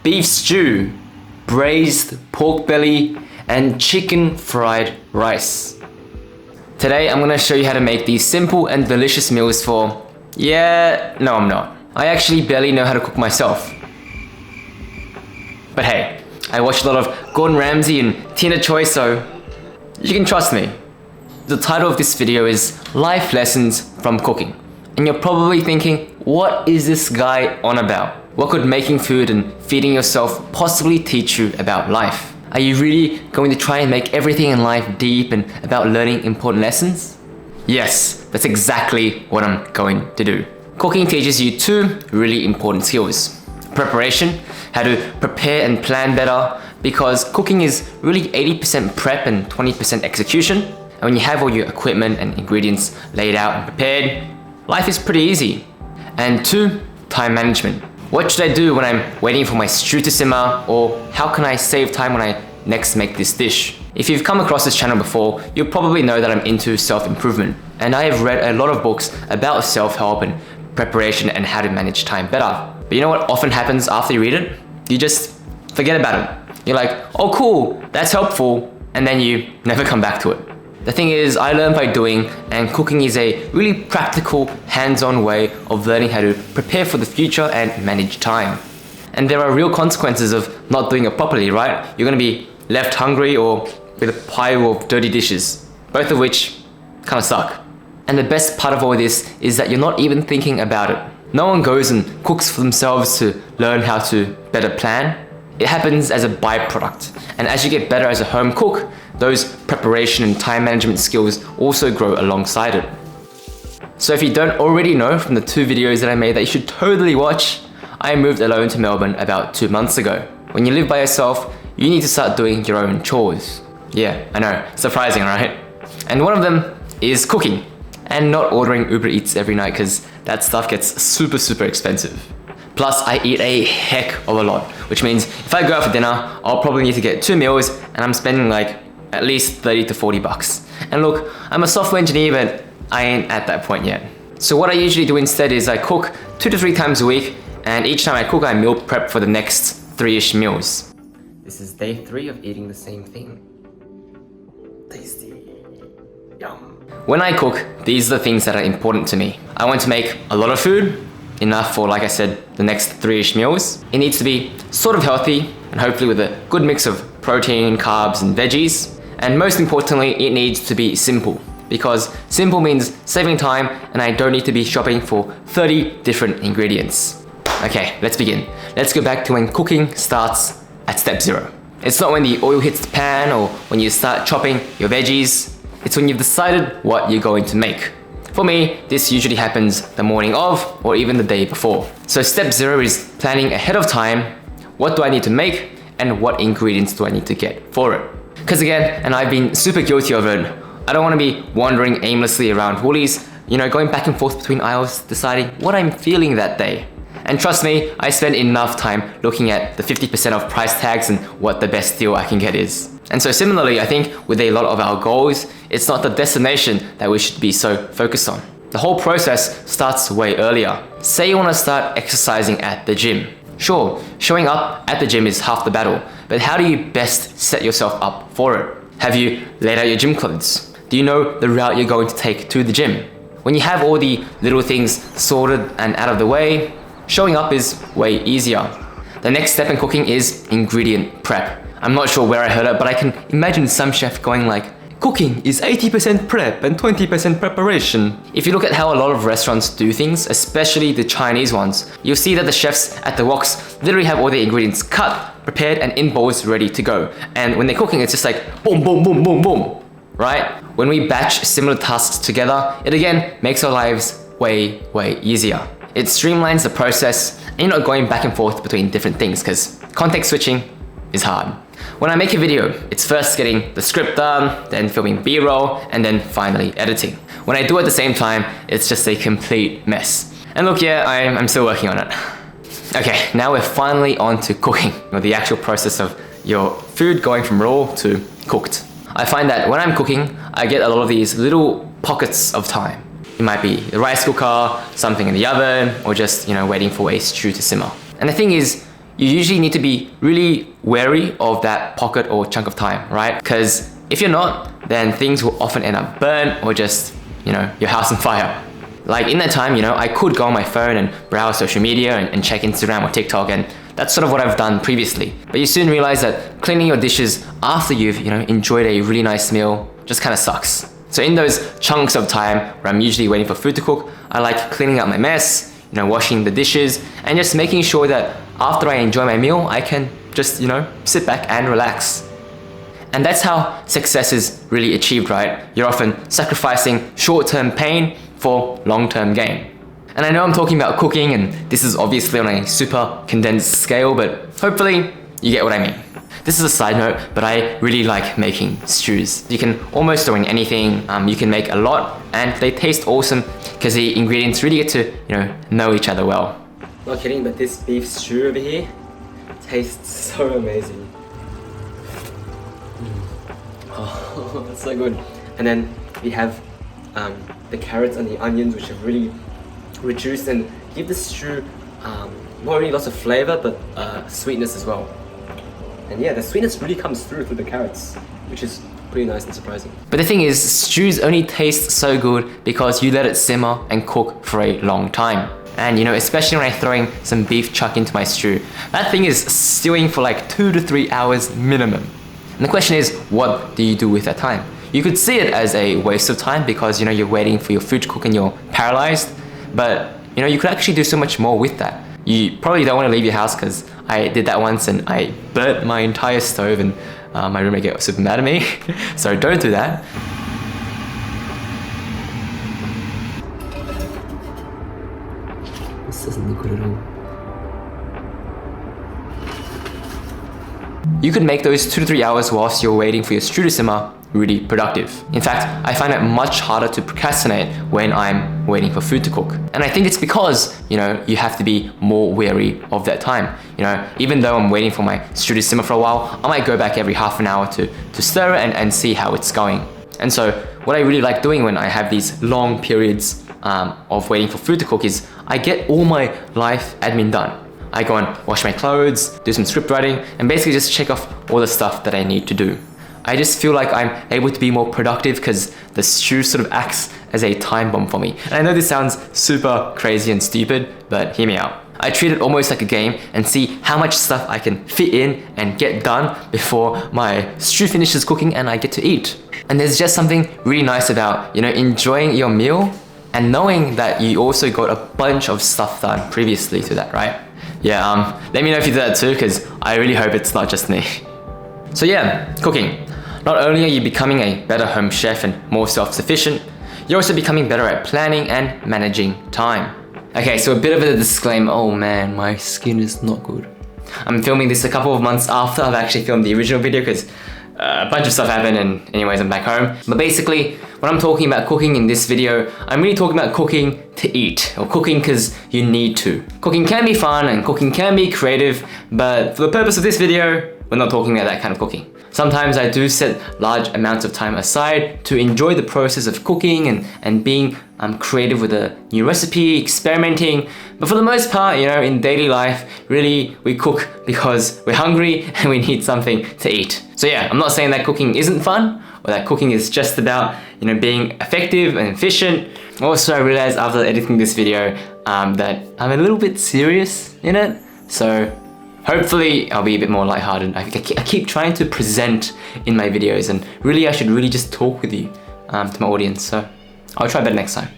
beef stew, braised pork belly, and chicken fried rice. Today I'm gonna show you how to make these simple and delicious meals for... no I'm not. I actually barely know how to cook myself. But hey, I watched a lot of Gordon Ramsay and Tina Choi, so you can trust me. The title of this video is Life Lessons from Cooking. And you're probably thinking, what is this guy on about? What could making food and feeding yourself possibly teach you about life? Are you really going to try and make everything in life deep and about learning important lessons? Yes, that's exactly what I'm going to do. Cooking teaches you two really important skills. Preparation, how to prepare and plan better, because cooking is really 80% prep and 20% execution. And when you have all your equipment and ingredients laid out and prepared, life is pretty easy. And two, time management. What should I do when I'm waiting for my stew to simmer, or how can I save time when I next make this dish? If you've come across this channel before, you'll probably know that I'm into self-improvement, and I have read a lot of books about self-help and preparation and how to manage time better. But you know what often happens after you read it? You just forget about it. You're like, oh cool, that's helpful, and then you never come back to it. The thing is, I learned by doing, and cooking is a really practical, hands-on way of learning how to prepare for the future and manage time. And there are real consequences of not doing it properly, right? You're gonna be left hungry or with a pile of dirty dishes, both of which kind of suck. And the best part of all this is that you're not even thinking about it. No one goes and cooks for themselves to learn how to better plan. It happens as a byproduct. And as you get better as a home cook, those preparation and time management skills also grow alongside it. So if you don't already know from the two videos that I made that you should totally watch, I moved alone to Melbourne about 2 months ago. When you live by yourself, you need to start doing your own chores. Yeah, I know, surprising, right? And one of them is cooking, and not ordering Uber Eats every night because that stuff gets super expensive. Plus, I eat a heck of a lot, which means if I go out for dinner, I'll probably need to get 2 meals, and I'm spending like at least 30 to 40 bucks. And look, I'm a software engineer, but I ain't at that point yet. So what I usually do instead is I cook 2 to 3 times a week, and each time I cook, I meal prep for the next 3-ish meals. This is day 3 of eating the same thing. Tasty. Yum. When I cook, these are the things that are important to me. I want to make a lot of food, enough for, like I said, the next 3-ish meals. It needs to be sort of healthy, and hopefully with a good mix of protein, carbs, and veggies. And most importantly, it needs to be simple, because simple means saving time, and I don't need to be shopping for 30 different ingredients. Okay, let's begin. Let's go back to when cooking starts at step 0. It's not when the oil hits the pan or when you start chopping your veggies. It's when you've decided what you're going to make. For me, this usually happens the morning of or even the day before. So step 0 is planning ahead of time. What do I need to make and what ingredients do I need to get for it? Because again, and I've been super guilty of it, I don't want to be wandering aimlessly around Woolies, going back and forth between aisles, deciding what I'm feeling that day. And trust me, I spend enough time looking at the 50% off price tags and what the best deal I can get is. And so similarly, I think with a lot of our goals, it's not the destination that we should be so focused on. The whole process starts way earlier. Say you want to start exercising at the gym. Sure, showing up at the gym is half the battle, but how do you best set yourself up for it? Have you laid out your gym clothes? Do you know the route you're going to take to the gym? When you have all the little things sorted and out of the way, showing up is way easier. The next step in cooking is ingredient prep. I'm not sure where I heard it, but I can imagine some chef going like, cooking is 80% prep and 20% preparation. If you look at how a lot of restaurants do things, especially the Chinese ones, you'll see that the chefs at the woks literally have all the ingredients cut, prepared, and in bowls ready to go. And when they're cooking, it's just like boom, boom, boom, boom, boom, right? When we batch similar tasks together, it again makes our lives way easier. It streamlines the process, and you're not going back and forth between different things, because context switching is hard. When I make a video, it's first getting the script done, then filming B-roll, and then finally editing. When I do it at the same time, it's just a complete mess. And look, yeah, I'm still working on it. Okay, now we're finally on to cooking, or the actual process of your food going from raw to cooked. I find that when I'm cooking, I get a lot of these little pockets of time. It might be the rice cooker, something in the oven, or just, waiting for a stew to simmer. And the thing is, you usually need to be really wary of that pocket or chunk of time, right? Because if you're not, then things will often end up burnt or just, your house on fire. Like in that time, I could go on my phone and browse social media and check Instagram or TikTok, and that's sort of what I've done previously. But you soon realize that cleaning your dishes after you've, enjoyed a really nice meal just kind of sucks. So in those chunks of time where I'm usually waiting for food to cook, I like cleaning up my mess, washing the dishes, and just making sure that after I enjoy my meal, I can just, sit back and relax. And that's how success is really achieved, right? You're often sacrificing short-term pain for long-term gain. And I know I'm talking about cooking, and this is obviously on a super condensed scale, but hopefully you get what I mean. This is a side note, but I really like making stews. You can almost throw in anything, you can make a lot, and they taste awesome because the ingredients really get to, know each other well. Not kidding, but this beef stew over here tastes so amazing. Oh, that's so good. And then we have the carrots and the onions, which have really reduced and give the stew not only lots of flavor, but sweetness as well. And yeah, the sweetness really comes through the carrots, which is pretty nice and surprising. But the thing is, stews only taste so good because you let it simmer and cook for a long time. And especially when I'm throwing some beef chuck into my stew, that thing is stewing for like 2 to 3 hours minimum. And the question is, what do you do with that time? You could see it as a waste of time because you're waiting for your food to cook and you're paralyzed. But you could actually do so much more with that. You probably don't want to leave your house, because I did that once and I burnt my entire stove, and my roommate got super mad at me. So don't do that. This doesn't look good at all. You could make those 2 to 3 hours whilst you're waiting for your stew to simmer really productive. In fact, I find it much harder to procrastinate when I'm waiting for food to cook. And I think it's because, you have to be more wary of that time. Even though I'm waiting for my stew to simmer for a while, I might go back every half an hour to stir it and see how it's going. And so what I really like doing when I have these long periods of waiting for food to cook is I get all my life admin done. I go and wash my clothes, do some script writing, and basically just check off all the stuff that I need to do. I just feel like I'm able to be more productive because the stew sort of acts as a time bomb for me. And I know this sounds super crazy and stupid, but hear me out. I treat it almost like a game and see how much stuff I can fit in and get done before my stew finishes cooking and I get to eat. And there's just something really nice about, enjoying your meal and knowing that you also got a bunch of stuff done previously to that, right? Yeah, let me know if you do that too, because I really hope it's not just me. So yeah, cooking. Not only are you becoming a better home chef and more self-sufficient, you're also becoming better at planning and managing time. Okay, so a bit of a disclaimer. Oh man, my skin is not good. I'm filming this a couple of months after I've actually filmed the original video because a bunch of stuff happened, and anyways, I'm back home. But basically, when I'm talking about cooking in this video, I'm really talking about cooking to eat, or cooking because you need to. Cooking can be fun and cooking can be creative, but for the purpose of this video, we're not talking about that kind of cooking. Sometimes I do set large amounts of time aside to enjoy the process of cooking and being creative with a new recipe, experimenting. But for the most part, in daily life, really we cook because we're hungry and we need something to eat. So yeah, I'm not saying that cooking isn't fun or that cooking is just about being effective and efficient. Also, I realized after editing this video that I'm a little bit serious in it. So hopefully I'll be a bit more lighthearted. I keep trying to present in my videos, and really I should really just talk with you to my audience. So I'll try better next time.